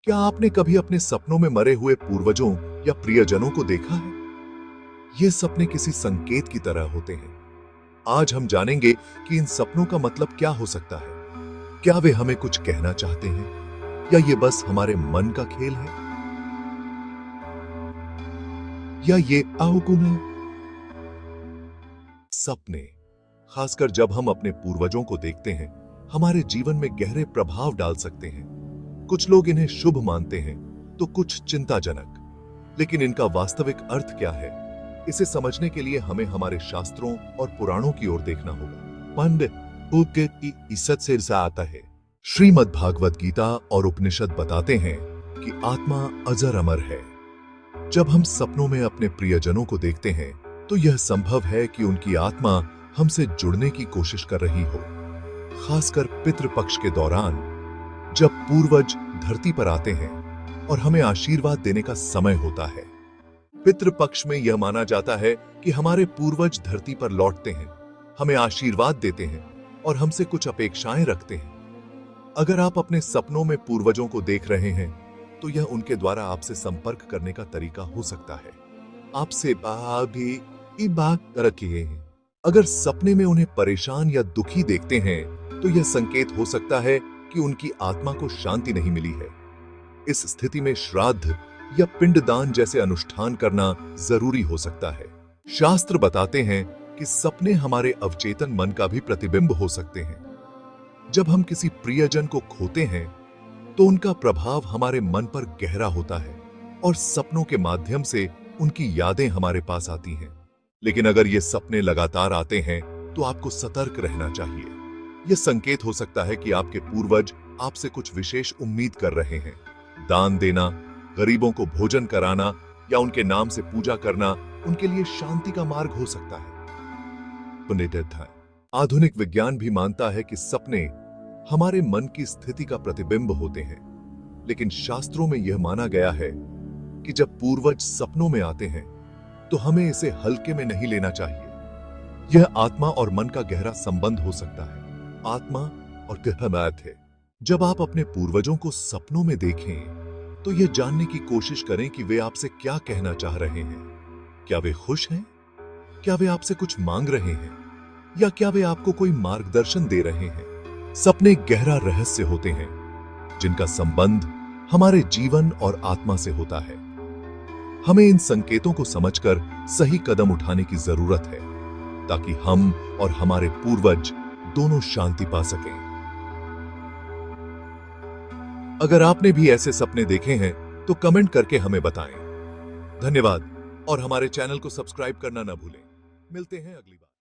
क्या आपने कभी अपने सपनों में मरे हुए पूर्वजों या प्रियजनों को देखा है? ये सपने किसी संकेत की तरह होते हैं। आज हम जानेंगे कि इन सपनों का मतलब क्या हो सकता है। क्या वे हमें कुछ कहना चाहते हैं या ये बस हमारे मन का खेल है, या ये अहुकुम है? सपने, खासकर जब हम अपने पूर्वजों को देखते हैं, हमारे जीवन में गहरे प्रभाव डाल सकते हैं। कुछ लोग इन्हें शुभ मानते हैं तो कुछ चिंताजनक। लेकिन इनका वास्तविक अर्थ क्या है, इसे समझने के लिए हमें हमारे शास्त्रों और पुराणों की ओर देखना होगा। पंडित की इज्जत से ऐसा आता है। श्रीमद् भागवत गीता और उपनिषद बताते हैं कि आत्मा अजर अमर है। जब हम सपनों में अपने प्रियजनों को देखते हैं तो यह संभव है कि उनकी आत्मा हमसे जुड़ने की कोशिश कर रही हो। खासकर पितृपक्ष के दौरान, जब पूर्वज धरती पर आते हैं और हमें आशीर्वाद देने का समय होता है। पितृपक्ष में यह माना जाता है कि हमारे पूर्वज धरती पर लौटते हैं, हमें आशीर्वाद देते हैं और हमसे कुछ अपेक्षाएं रखते हैं। अगर आप अपने सपनों में पूर्वजों को देख रहे हैं तो यह उनके द्वारा आपसे संपर्क करने का तरीका हो सकता है। आपसे भी बात रखिए। अगर सपने में उन्हें परेशान या दुखी देखते हैं तो यह संकेत हो सकता है कि उनकी आत्मा को शांति नहीं मिली है। इस स्थिति में श्राद्ध या पिंडदान जैसे अनुष्ठान करना जरूरी हो सकता है। शास्त्र बताते हैं कि सपने हमारे अवचेतन मन का भी प्रतिबिंब हो सकते हैं। जब हम किसी प्रियजन को खोते हैं तो उनका प्रभाव हमारे मन पर गहरा होता है और सपनों के माध्यम से उनकी यादें हमारे पास आती हैं। लेकिन अगर ये सपने लगातार आते हैं तो आपको सतर्क रहना चाहिए। यह संकेत हो सकता है कि आपके पूर्वज आपसे कुछ विशेष उम्मीद कर रहे हैं। दान देना, गरीबों को भोजन कराना या उनके नाम से पूजा करना उनके लिए शांति का मार्ग हो सकता है। आधुनिक विज्ञान भी मानता है कि सपने हमारे मन की स्थिति का प्रतिबिंब होते हैं। लेकिन शास्त्रों में यह माना गया है कि जब पूर्वज सपनों में आते हैं तो हमें इसे हल्के में नहीं लेना चाहिए। यह आत्मा और मन का गहरा संबंध हो सकता है। आत्मा और गहरात है। जब आप अपने पूर्वजों को सपनों में देखें तो यह जानने की कोशिश करें कि वे आपसे क्या कहना चाह रहे हैं। क्या वे खुश हैं? क्या वे आपसे कुछ मांग रहे हैं? या क्या वे आपको कोई मार्गदर्शन दे रहे हैं? सपने गहरा रहस्य होते हैं जिनका संबंध हमारे जीवन और आत्मा से होता है। हमें इन संकेतों को समझकर सही कदम उठाने की जरूरत है ताकि हम और हमारे पूर्वज दोनों शांति पा सकें। अगर आपने भी ऐसे सपने देखे हैं तो कमेंट करके हमें बताएं। धन्यवाद और हमारे चैनल को सब्सक्राइब करना ना भूलें। मिलते हैं अगली बार।